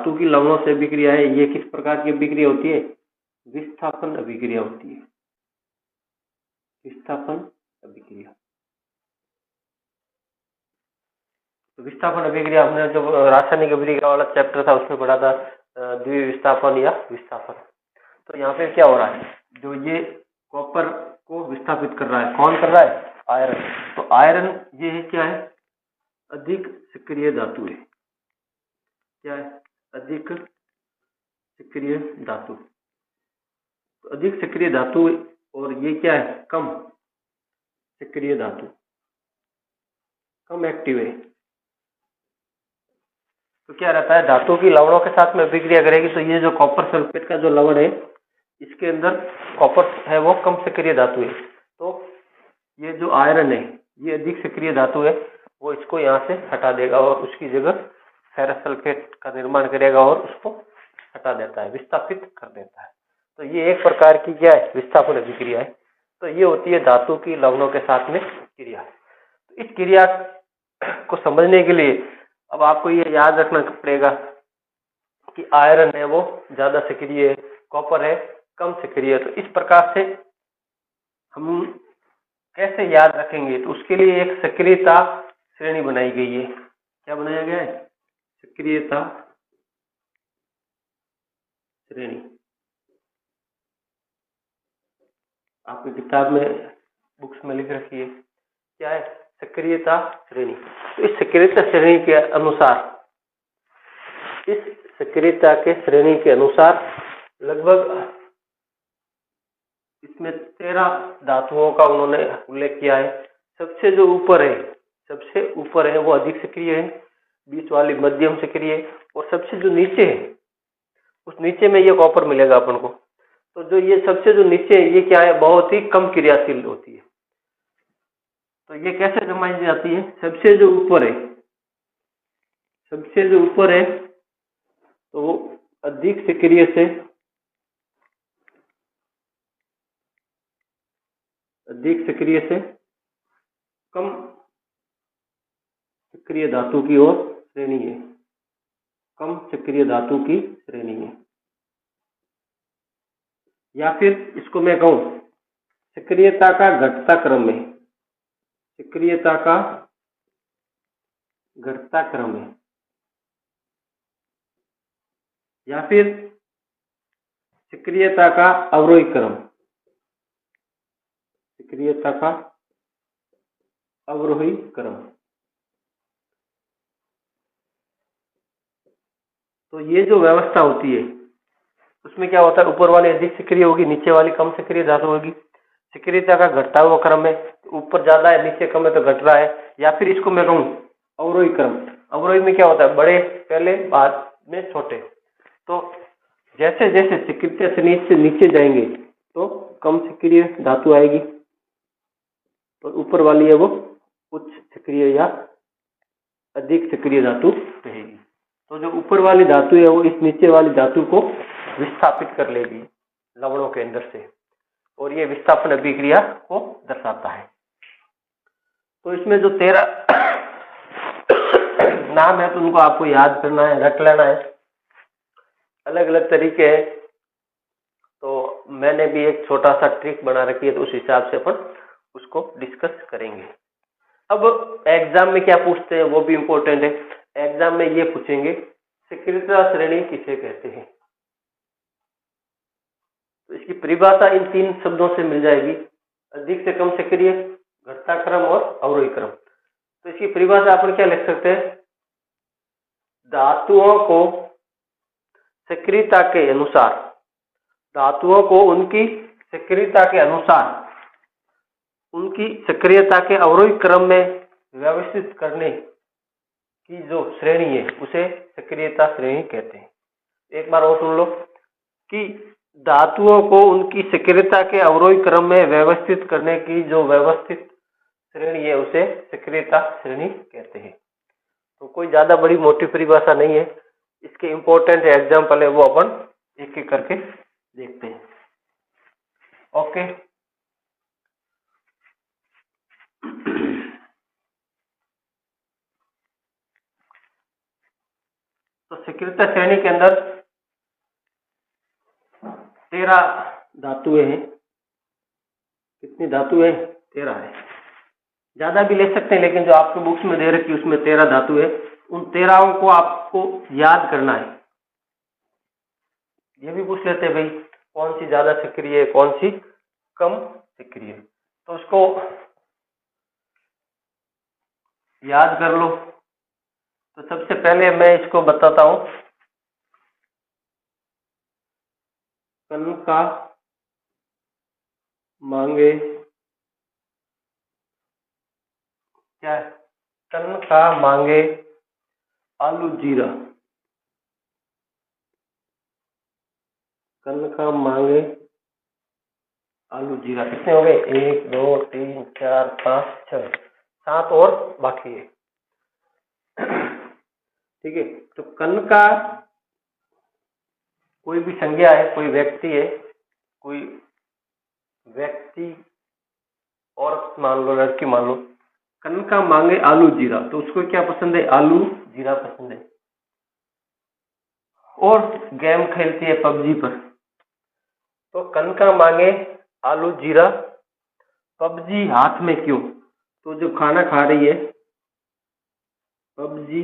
धातु की लवणों से अभिक्रिया है, ये किस प्रकार की अभिक्रिया होती है? विस्थापन अभिक्रिया होती है, विस्थापन अभिक्रिया। तो विस्थापन अभिक्रिया हमने जो रासायनिक अभिक्रिया वाला चैप्टर था उसमें पढ़ा था, द्विविस्थापन या विस्थापन। तो यहाँ पे क्या हो रहा है, जो ये कॉपर को विस्थापित कर रहा है, कौन कर रहा है? आयरन। तो आयरन ये है क्या है? अधिक सक्रिय धातु है। क्या है? अधिक सक्रिय धातु। तो अधिक सक्रिय धातु, और ये क्या है? कम सक्रिय धातु, कम एक्टिव है। तो क्या रहता है, धातु की लवणों के साथ में अभिक्रिया करेगी तो ये जो कॉपर सल्फेट का जो लवण है, इसके अंदर कॉपर है वो कम सक्रिय धातु है। तो ये जो आयरन है ये अधिक सक्रिय धातु है, वो इसको यहाँ से हटा देगा और उसकी जगह फेरस सल्फेट का निर्माण करेगा और उसको हटा देता है, विस्थापित कर देता है। तो ये एक प्रकार की क्या है? विस्थापन अभिक्रिया है। तो ये होती है धातु की लवणों के साथ में क्रिया। तो इस क्रिया को समझने के लिए अब आपको ये याद रखना पड़ेगा कि आयरन है वो ज्यादा सक्रिय है, कॉपर है कम सक्रिय है। तो इस प्रकार से हम कैसे याद रखेंगे? तो उसके लिए एक सक्रियता श्रेणी बनाई गई है। क्या बनाया गया है? सक्रियता श्रेणी। आपकी किताब में, बुक्स में लिख रखी है। क्या है? सक्रियता श्रेणी। तो इस सक्रियता श्रेणी के अनुसार, इस सक्रियता के श्रेणी के अनुसार लगभग इसमें 13 धातुओं का उन्होंने उल्लेख किया है। सबसे जो ऊपर है, सबसे ऊपर है वो अधिक सक्रिय है, बीच वाली मध्यम सक्रिय है, और सबसे जो नीचे है उस नीचे में ये कॉपर मिलेगा अपन को। तो जो ये सबसे जो नीचे है ये क्या है? बहुत ही कम क्रियाशील होती है। तो ये कैसे समझी जाती है? सबसे जो ऊपर है, सबसे जो ऊपर है तो वो अधिक सक्रिय से, अधिक सक्रिय से कम सक्रिय धातु की ओर श्रेणी है, कम सक्रिय धातु की श्रेणी है। या फिर इसको मैं कहूं सक्रियता का घटता क्रम है, सक्रियता का घटता क्रम है। या फिर सक्रियता का अवरोही क्रम, सक्रियता का अवरोही क्रम। तो ये जो व्यवस्था होती है उसमें क्या होता है? ऊपर वाली अधिक सक्रिय होगी, नीचे वाली कम सक्रिय धातु होगी। सक्रियता का घटता हुआ क्रम है, ऊपर ज्यादा है नीचे कम है तो घट रहा है। या फिर इसको मैं कहूँ अवरोही क्रम। अवरोही में क्या होता है? बड़े पहले बाद में छोटे। तो जैसे जैसे सक्रियता से नीचे जाएंगे तो कम सक्रिय धातु आएगी, और ऊपर वाली है वो उच्च सक्रिय या अधिक सक्रिय धातु रहेगी। तो जो ऊपर वाली धातु है वो इस नीचे वाली धातु को विस्थापित कर लेगी लवणों के अंदर से, और ये विस्थापन अभिक्रिया को दर्शाता है। तो इसमें जो 13 नाम है तो उनको आपको याद करना है, रट लेना है। अलग अलग तरीके हैं, तो मैंने भी एक छोटा सा ट्रिक बना रखी है, तो उस हिसाब से अपन उसको डिस्कस करेंगे। अब एग्जाम में क्या पूछते हैं वो भी इम्पोर्टेंट है। एग्जाम में ये पूछेंगे सक्रियता श्रेणी किसे कहते हैं। तो इसकी परिभाषा इन 3 शब्दों से मिल जाएगी, अधिक से कम सक्रिय, घटता क्रम और अवरोही क्रम। तो इसकी परिभाषा अपन क्या लिख सकते हैं? धातुओं को सक्रियता के अनुसार, धातुओं को उनकी सक्रियता के अनुसार उनकी सक्रियता के अवरोही क्रम में व्यवस्थित करने की जो श्रेणी है उसे सक्रियता श्रेणी कहते हैं। एक बार और सुन लो कि धातुओं को उनकी सक्रियता के अवरोही क्रम में व्यवस्थित करने की जो व्यवस्थित श्रेणी है उसे सक्रियता श्रेणी कहते हैं। तो कोई ज्यादा बड़ी मोटी परिभाषा नहीं है, इसके इंपॉर्टेंट एग्जाम्पल है वो अपन एक एक करके देखते हैं। ओके, तो स्वीकृत श्रेणी के अंदर 13 धातुएं हैं। कितनी धातुएं? 13 है। ज्यादा भी ले सकते हैं, लेकिन जो आपके बुक्स में दे रखी है उसमें 13 धातु है। उन 13 को आपको याद करना है। ये भी पूछ लेते हैं भाई कौन सी ज्यादा सक्रिय है, कौन सी कम सक्रिय है, तो उसको याद कर लो। तो सबसे पहले मैं इसको बताता हूं। कनका मांगे क्या है? कनका मांगे आलू जीरा। कनका मांगे आलू जीरा कितने हो गए? 1 2 3 4 5 6 7 और बाकी है। ठीक है, तो कनका कोई भी संज्ञा है, कोई व्यक्ति है, कोई व्यक्ति औरत मान लो, लड़की मान लो। कनका मांगे आलू जीरा, तो उसको क्या पसंद है? आलू जीरा पसंद है। और गेम खेलती है पबजी पर। तो कनका मांगे आलू जीरा, पबजी हाथ में क्यों? तो जो खाना खा रही है, पबजी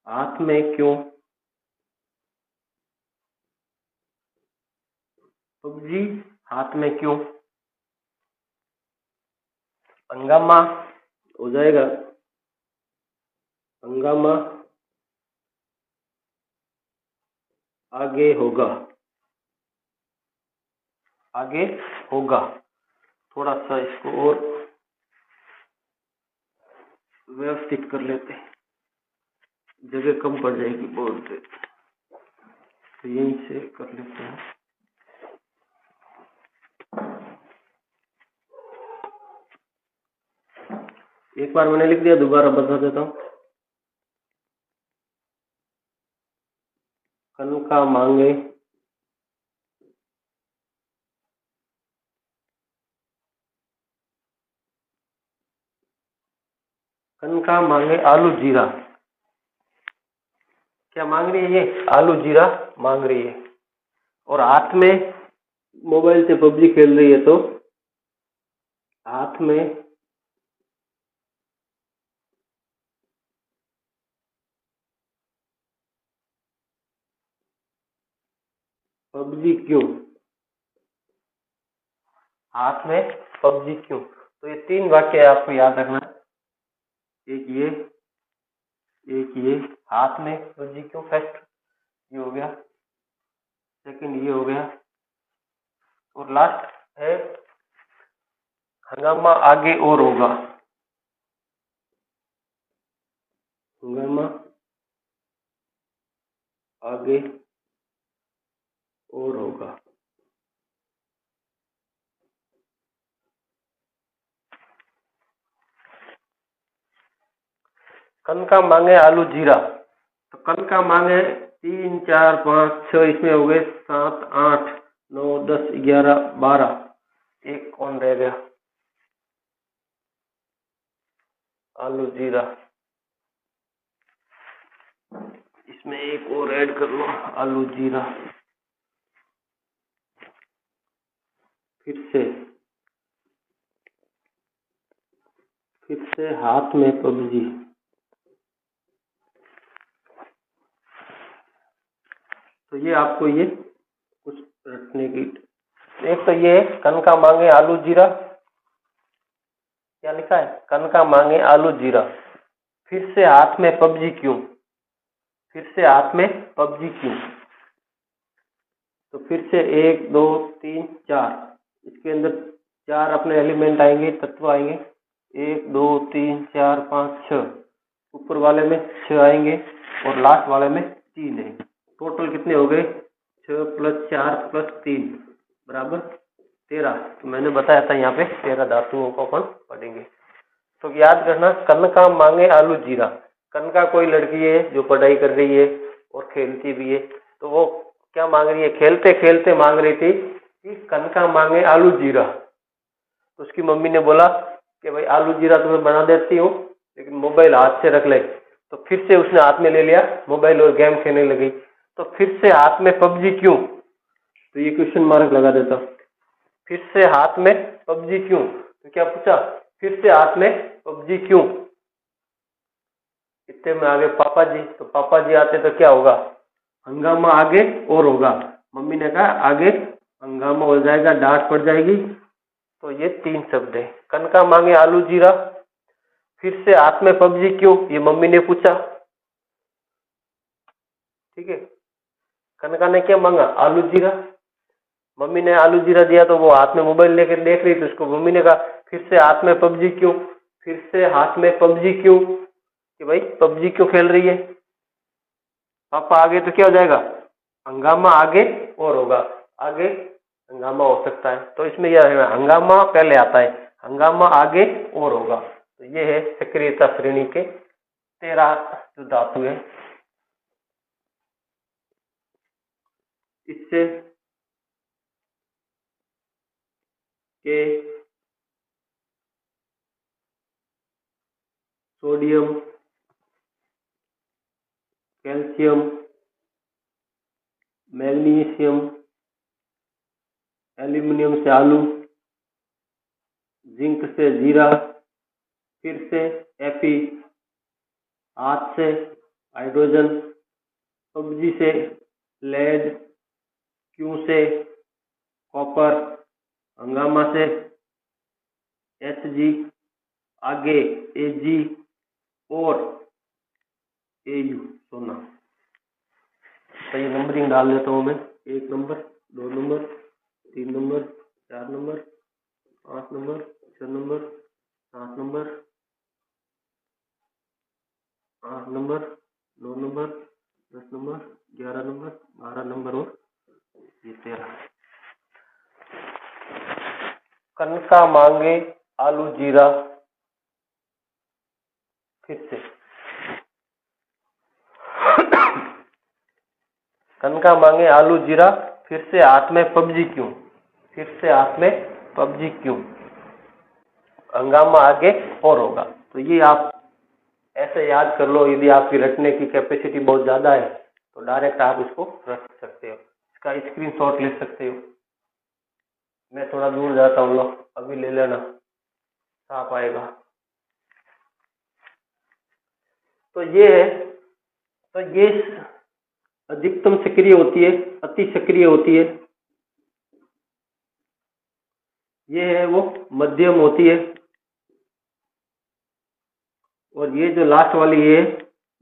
हाथ में क्यों? पबजी हाथ में क्यों? हंगामा हो जाएगा। हंगामा आगे होगा। आगे होगा। थोड़ा सा इसको और व्यवस्थित कर लेते हैं, जगह कम पड़ जाएगी बोर्ड पे, तो यहीं से कर लेते हैं। एक बार मैंने लिख दिया, दोबारा बता देता हूँ। कनका मांगे कनका मांगे आलू जीरा। क्या मांग रही है ये? आलू जीरा मांग रही है। और हाथ में मोबाइल से पबजी खेल रही है, तो हाथ में पबजी क्यों? हाथ में पबजी क्यों? तो ये 3 वाक्य आपको याद रखना। एक ये हाथ में पबजी क्यों, फर्स्ट ये हो गया, सेकंड ये हो गया, और लास्ट है हंगामा आगे और होगा। हंगामा आगे और होगा। कनका मांगे आलू जीरा, तो कनका मांगे 3 4 5 6, इसमें हो गए 7 8 9 10 11 12। एक कौन रह गया? आलू जीरा। इसमें एक और ऐड कर लो, आलू जीरा। फिर से हाथ में पबजी। तो ये आपको ये कुछ रटने की, एक तो ये कनका मांगे आलू जीरा, क्या लिखा है? कनका मांगे आलू जीरा। फिर से हाथ में पबजी क्यों? फिर से हाथ में पबजी क्यों? तो फिर से 1 2 3 4, इसके अंदर 4 अपने एलिमेंट आएंगे, तत्व आएंगे। 1 2 3 4 5 6, ऊपर वाले में 6 आएंगे और लास्ट वाले में 3 है। टोटल कितने हो गए? 6 + 4 + 3 बराबर 13। तो मैंने बताया था यहाँ पे 13 धातुओं को अपन पढ़ेंगे। तो याद करना, कनका मांगे आलू जीरा। कनका कोई लड़की है जो पढ़ाई कर रही है और खेलती भी है, तो वो क्या मांग रही है? खेलते खेलते मांग रही थी कि कनका मांगे आलू जीरा। तो उसकी मम्मी ने बोला कि भाई आलू जीरा तुम्हें बना देती हूँ, लेकिन मोबाइल हाथ से रख ले। तो फिर से उसने हाथ में ले लिया मोबाइल और गेम खेलने लगी। तो फिर से हाथ में पबजी क्यों? तो ये क्वेश्चन मार्क लगा देता। फिर से हाथ में पबजी क्यों? तो क्या पूछा, फिर से हाथ में पबजी क्यों? इतने में आगे पापा जी, तो पापा जी आते तो क्या होगा, हंगामा आगे और होगा। मम्मी ने कहा आगे हंगामा हो जाएगा, डांट पड़ जाएगी। तो ये 3 शब्द है। कनका मांगे आलू जीरा, फिर से हाथ में पबजी क्यों, ये मम्मी ने पूछा। ठीक है, कनका ने क्या मांगा, आलू जीरा। मम्मी ने आलू जीरा दिया तो वो हाथ में मोबाइल लेकर देख रही थी, उसको मम्मी ने कहा फिर से हाथ में पबजी क्यों, फिर से हाथ में पबजी क्यों, कि भाई पबजी क्यों खेल रही है। पापा आगे तो क्या हो जाएगा, हंगामा आगे और होगा, आगे हंगामा हो सकता है। तो इसमें यह है, हंगामा पहले आता है, हंगामा आगे और होगा। तो ये है सक्रियता श्रेणी के 13 जो धातु है। इससे के सोडियम, कैल्शियम, मैग्नीशियम, एल्यूमिनियम से आलू, जिंक से जीरा, फिर से एफी, हाथ से हाइड्रोजन, पबजी से लेड, क्यू से कॉपर, हंगामा से एच जी, आगे एजी और एयू सोना। तो ये नंबरिंग डाल देता हूँ मैं, 1 number, 2 number, 3 number, 4 number, 5 number, 6 number, 7 number, 8 number, 9 number, 10 number, 11 number, 12 number और ये 13। कनका मांगे आलू जीरा, फिर से कनका मांगे आलू जीरा, फिर से हाथ में पबजी क्यों, फिर से हाथ में पबजी क्यों, हंगामा आगे और होगा। तो ये आप ऐसे याद कर लो। यदि आपकी रटने की कैपेसिटी बहुत ज्यादा है तो डायरेक्ट आप इसको रट सकते हो, इसका स्क्रीनशॉट ले सकते हो। मैं थोड़ा दूर जाता हूँ, लो अभी ले लेना, साफ आएगा। तो ये है, तो ये अधिकतम सक्रिय होती है, अति सक्रिय होती है। ये है वो मध्यम होती है, और ये जो लास्ट वाली है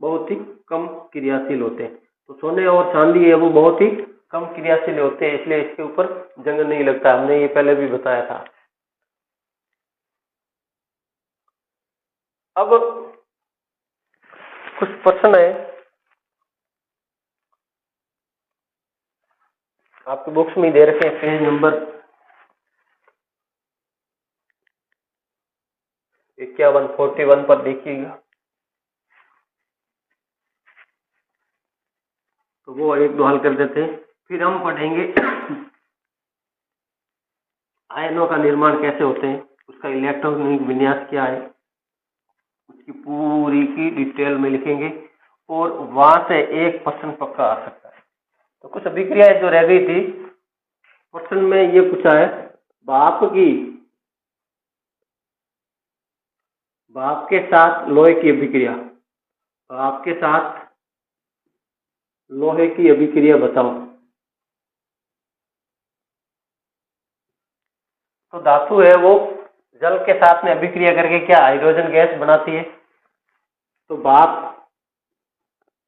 बहुत ही कम क्रियाशील होते हैं। तो सोने और चांदी है वो बहुत ही कम क्रियाशील होते हैं, इसलिए इसके ऊपर जंग नहीं लगता। हमने ये पहले भी बताया था। अब कुछ प्रश्न है आपके बुक्स में दे रखे हैं, पेज नंबर 51-41 पर देखिएगा। तो वो 1-2 हल कर देते हैं, फिर हम पढ़ेंगे आयनों का निर्माण कैसे होते हैं, उसका इलेक्ट्रॉनिक विन्यास क्या है, उसकी पूरी की डिटेल में लिखेंगे, और वहां से एक प्रश्न पक्का आ सकता है। तो कुछ अभिक्रियाएं जो रह गई थी, प्रश्न में ये पूछा है, भाप के साथ लोहे की अभिक्रिया, भाप के साथ लोहे की अभिक्रिया बताओ। तो धातु है वो जल के साथ में अभिक्रिया करके क्या हाइड्रोजन गैस बनाती है। तो भाप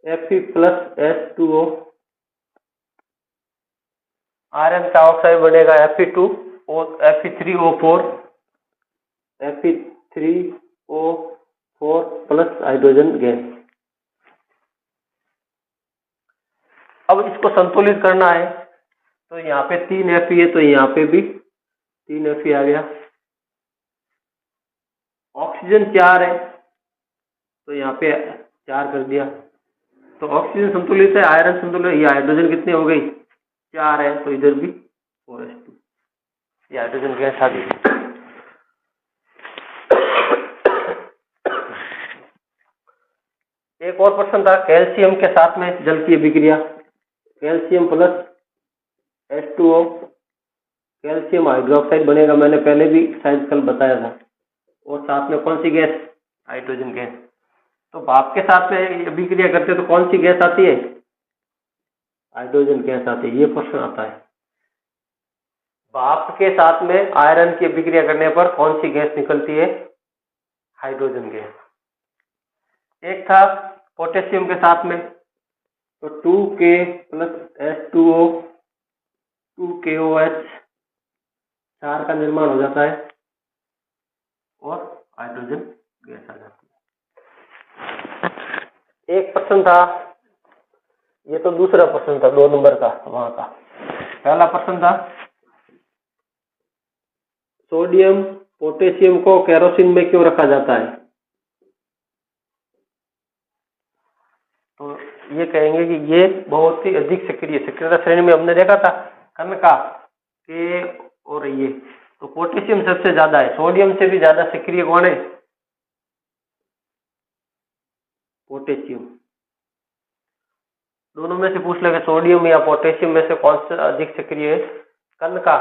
Fe+H2O, आयरन का ऑक्साइड बनेगा Fe2 और Fe3O4, Fe3O4 plus hydrogen gas. अब इसको संतुलित करना है, तो यहाँ पे 3 Fe है, तो यहाँ पे भी 3 Fe आ गया। ऑक्सीजन 4 है, तो यहाँ पे 4 कर दिया। तो ऑक्सीजन संतुलित है, आयरन संतुलित है, ये हाइड्रोजन कितनी हो गई, 4 है, तो इधर भी 4s2, ये हाइड्रोजन गैस आ गई। एक और प्रश्न था कैल्शियम के साथ में जल की अभिक्रिया, calcium plus H2O calcium hydroxide बनेगा, मैंने पहले भी शायद कल बताया था। और साथ में कौन सी गैस, हाइड्रोजन गैस। तो भाप के साथ में अभिक्रिया करते तो कौन सी गैस आती है, हाइड्रोजन गैस आती है। ये प्रश्न आता है, भाप के साथ में आयरन की अभिक्रिया करने पर कौन सी गैस निकलती है, हाइड्रोजन गैस। एक था पोटेशियम के साथ में, तो 2K प्लस H2O 2KOH 4 का निर्माण हो जाता है और हाइड्रोजन गैस आ जाती है। एक प्रश्न था, ये तो दूसरा प्रश्न था 2 नंबर का वहां का। पहला प्रश्न था सोडियम पोटेशियम को केरोसिन में क्यों रखा जाता है। तो ये कहेंगे कि ये बहुत ही अधिक सक्रिय, सक्रियता श्रेणी में हमने देखा था कनका के और ये, तो पोटेशियम सबसे ज्यादा है, सोडियम से भी ज्यादा सक्रिय कौन है, पोटेशियम। दोनों में से पूछ लेगा सोडियम या पोटेशियम में से कौन सा अधिक सक्रिय है, कनका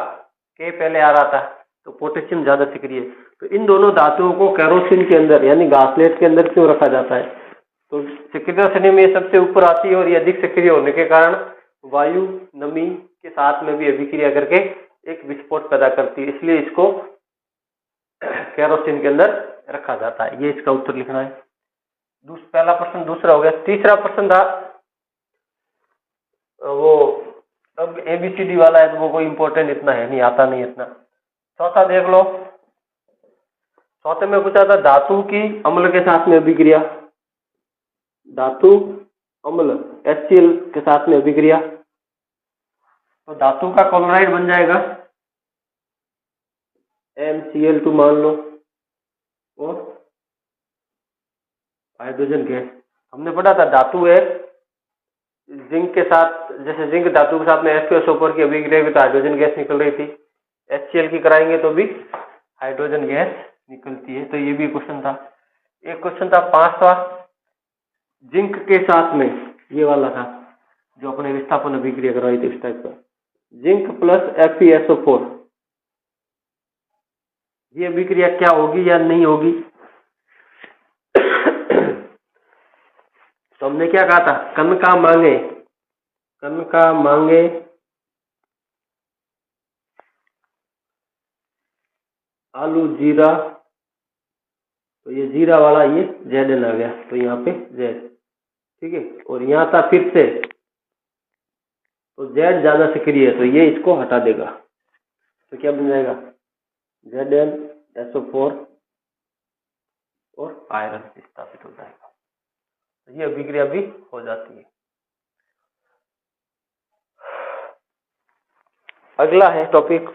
के पहले आ रहा था, तो पोटेशियम ज्यादा सक्रिय है। तो इन दोनों धातुओं को केरोसिन के अंदर यानी घासलेट के अंदर क्यों रखा जाता है, तो सक्रियता श्रेणी में ये सबसे ऊपर आती है और ये अधिक सक्रिय होने के कारण वायु नमी के साथ में भी अभिक्रिया करके एक विस्फोट पैदा करती है, इसलिए इसको केरोसिन के अंदर रखा जाता है। ये इसका उत्तर लिखना है। पहला प्रश्न दूसरा हो गया। तीसरा प्रश्न था वो, अब ABCD वाला है तो वो कोई इंपॉर्टेंट इतना है नहीं, आता नहीं इतना। चौथा देख लो, चौथे में पूछा था धातु की अम्ल के साथ में अभिक्रिया, धातु अम्ल HCl के साथ में अभिक्रिया, तो धातु का क्लोराइड बन जाएगा MCl2 मान लो, और हाइड्रोजन गैस। हमने पढ़ा था धातु है जिंक के साथ, जैसे जिंक धातु के साथ में H2SO4 की अभिक्रिया भी तो हाइड्रोजन गैस निकल रही थी, HCl की कराएंगे तो भी हाइड्रोजन गैस निकलती है। तो ये भी क्वेश्चन था। एक क्वेश्चन था पांचवा, जिंक के साथ में, ये वाला था जो अपने विस्थापन अभिक्रिया करवाई थी इस टाइप का, जिंक प्लस FeSO4, ये अभिक्रिया क्या होगी या नहीं होगी। तो हमने क्या कहा था, कनका मांगे, कनका मांगे आलू जीरा, तो ये जीरा वाला ये Zn आ गया, तो यहाँ पे Z, ठीक है। और यहाँ था फिर से, तो Z ज्यादा सक्रिय है तो ये इसको हटा देगा, तो क्या बन जाएगा ZnSO4 और आयरन स्थापित हो जाएगा। तो ये अभिक्रिया भी हो जाती है। अगला है टॉपिक,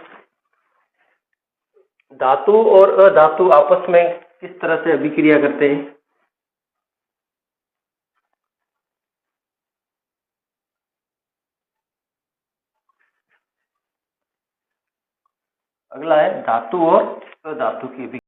धातु और अधातु आपस में किस तरह से अभिक्रिया करते हैं। अगला है धातु और अधातु की